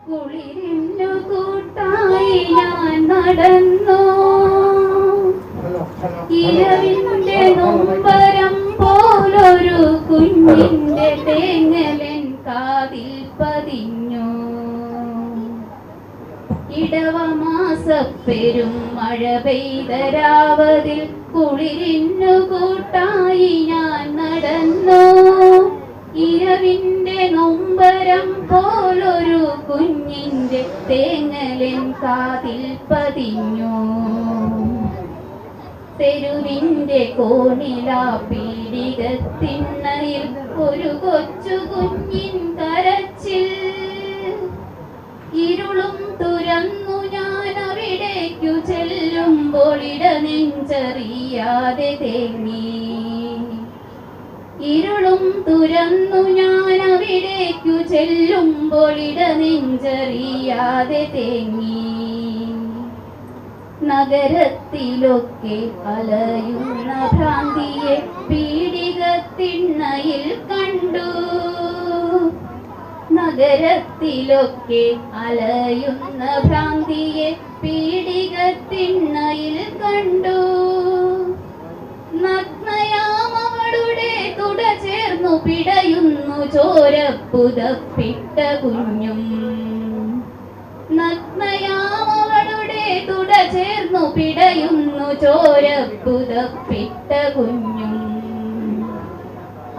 കുളിരിന്നു കൂട്ടായി ഞാൻ നടന്നു. ഇരവിന്റെ നൊമ്പരം പോലൊരു കുഞ്ഞിന്റെ തേങ്ങലൻ കാതിൽ പതിഞ്ഞു. ഇടവമാസപ്പെരും മഴ പെയ്ത രാവതിൽ കുളിരിന്നു കൂട്ടായി ഞാൻ നടന്നു. ഇരവിന്റെ നൊമ്പരം പോലൊരു കുഞ്ഞിന്റെ തേങ്ങലൻ കാതിൽ പതിഞ്ഞു. തെരുവിന്റെ കോണിലാ പീഡികത്തിണ്ണയിൽ ഒരു കൊച്ചു കുഞ്ഞിൻ കരച്ചിൽ. ഇരുളും തുറന്നു ഞാൻ അവിടേക്കു ചെല്ലുമ്പോൾ ഇടനെഞ്ചറിയാതെ തേങ്ങി. ഇരുളും തുറന്നു ഞാൻ അവിടേക്കു ചെല്ലുമ്പോൾ ഇടനെഞ്ചറിയാതെ തേങ്ങി. നഗരത്തിലൊക്കെ അലയുന്ന ഭ്രാന്തിയെ പീഡികത്തിണ്ണയിൽ കണ്ടു. നഗരത്തിലൊക്കെ അലയുന്ന ഭ്രാന്തിയെ പീഡികത്തിണ്ണയിൽ കണ്ടു. നഗ്നയാമവളുടെ തുട ചേർന്നു പിടയുന്നു ചോരപ്പുതപ്പിട്ട കുഞ്ഞും. നഗ്നയാമവളുടെ തുട ചേർന്നു പിടയുന്നു ചോരപ്പുതപ്പിട്ട കുഞ്ഞും.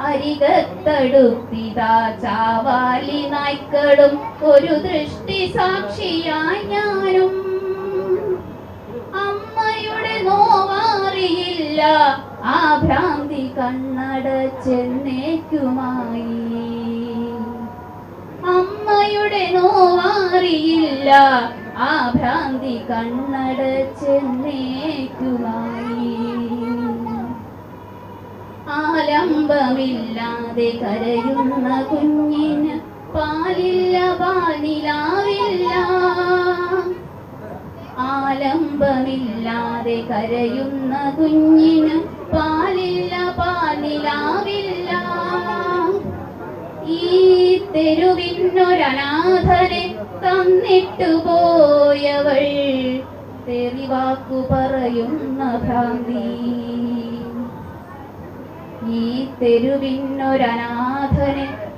അരികത്തടുത്തിതാ ചാവാലി നായ്ക്കളും ഒരു ദൃഷ്ടി സാക്ഷിയായി ഞാനും. അമ്മയുടെ നോവാറിയില്ല ആ ഭ്രാന്തി കണ്ണടച്ചെന്നേക്കുമായി. അമ്മയുടെ നോവാറിയില്ല ആ ഭ്രാന്തി കണ്ണടച്ചെന്നേക്കുമായി. ആലംബമില്ലാതെ കരയുന്ന കുഞ്ഞിന് പാലില്ല പാലിലാവില്ല. ആലംബമില്ലാതെ കരയുന്ന കുഞ്ഞിന് പാലില്ല പാലിലാവില്ല. ഈ തെരുവിനൊരനാഥനെ തന്നിട്ടു പോയവൾ തെറിവാക്കു പറയുന്ന ഭ്രാന്തി. ഈ തെരുവിനൊരനാഥനെ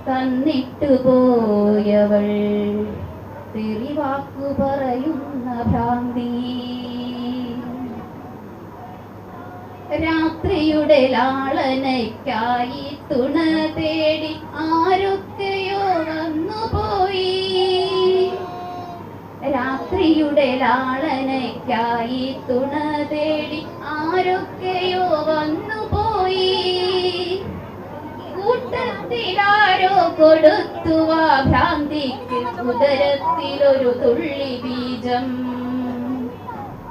തന്നിട്ടു പോയവൾ തെറിവാക്കു പറയുന്ന ഭ്രാന്തി. രാത്രിയുടെ ലാളനയ്ക്കായി തുണ തേടി ആരൊക്കെയോ വന്നുപോയി. രാത്രിയുടെ ലാളനയ്ക്കായി തുണ തേടി ആരൊക്കെയോ വന്നുപോയി. കൂട്ടത്തിലാരോ കൊടുത്തുവാ ഭ്രാന്തിക്ക് ഉദരത്തിലൊരു തുള്ളി ബീജം.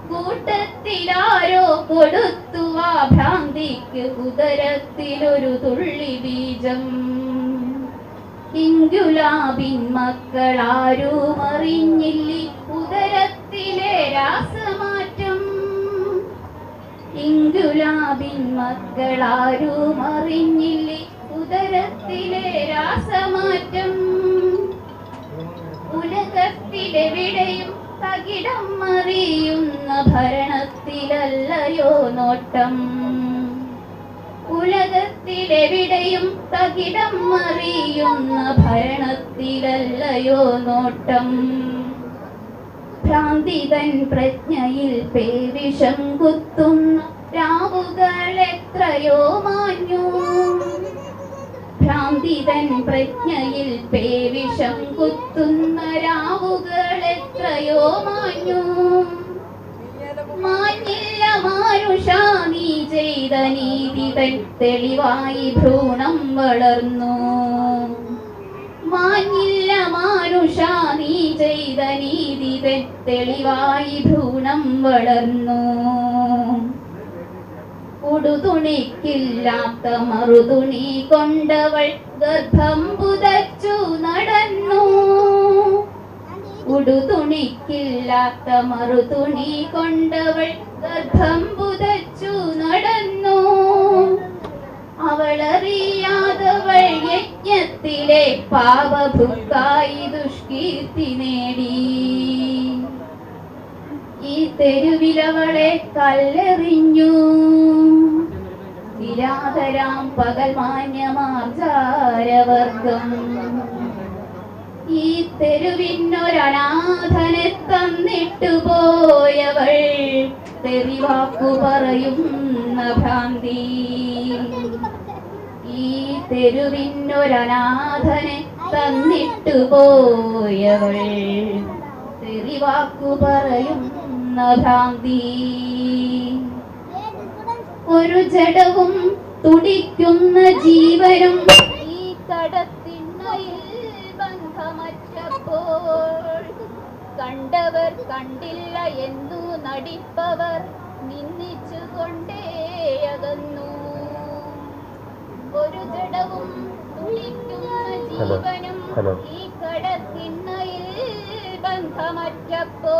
കൂട്ടത്തിലാരോ കൊടുത്തുവാ ഭ്രാന്തിക്ക് ഉദരത്തിലൊരു തുള്ളി ബീജം. ഇങ്കുലാബിൻ മക്കളാരും അറിഞ്ഞില്ലി ഉദരത്തിലെ രാസമാറ്റം. ഇങ്കുലാബിൻ മക്കളാരും അറിഞ്ഞില്ലി ഉദരത്തിലെ രാസമാറ്റം. ഉലകത്തിലെവിടെയും തകിടം മറിയുന്ന ഭരണത്തിലല്ലയോ നോട്ടം. ഉലകത്തിലെവിടെയും തകിടം മറിയുന്ന ഭരണത്തിലല്ലയോ നോട്ടം. ഭ്രാന്തിതൻ പ്രജ്ഞയിൽ പേവിഷം കുത്തുന്ന രാവുകൾ എത്രയോ മാഞ്ഞു. ഭ്രാന്തിതൻ പ്രജ്ഞയിൽ പേവിഷം കുത്തുന്ന രാവുകൾ എത്രയോ മാഞ്ഞു. മാഞ്ഞില്ല മാനുഷാ നീ ചെയ്ത നീതിതൻ തെളിവായി ഭ്രൂണം വളർന്നു. മാഞ്ഞില്ല മാനുഷാ നീ ചെയ്ത നീതിതൻ തെളിവായി ഭ്രൂണം വളർന്നു. ഉടുതുണിക്കില്ലാത്ത മറുതുണി കൊണ്ടവൾ ഗർഭം പുതച്ചു നടന്നു. ഉടുതുണിക്കില്ലാത്ത മറുതുണി കൊണ്ടവൾ ഗർഭം പുതച്ചു നടന്നു. അവളറിയാതവൾ യജ്ഞത്തിലെ പാപഭുക്കായി ദുഷ്കീർത്തി നേടി. ഈ തെരുവിലവളെ കല്ലെറിഞ്ഞു നിരാധരാം പകൽ മാന്യമാർജാരവർഗം. ഈ തെരുവിനൊരനാഥനെ തന്നിട്ടു പോയവൾ തെറിവാക്കു പറയുന്ന ഭ്രാന്തി. ഈ തെരുവിനൊരനാഥനെ തന്നിട്ടു പോയവൾ തെറിവാക്കു പറയുന്ന ഭ്രാന്തി. ഒരു ജഡവും തുടിക്കുന്ന ജീവനും ഈ കടത്തിണ്ണയിൽ ബന്ധമറ്റപ്പോൾ കണ്ടവർ കണ്ടില്ല എന്നു നടിപ്പവർ നിന്ദിച്ചുകൊണ്ടേ അകന്നു. ഒരു ജഡവും തുടിക്കുന്ന ജീവനും ഈ കടത്തിണ്ണയിൽ ബന്ധമറ്റപ്പോൾ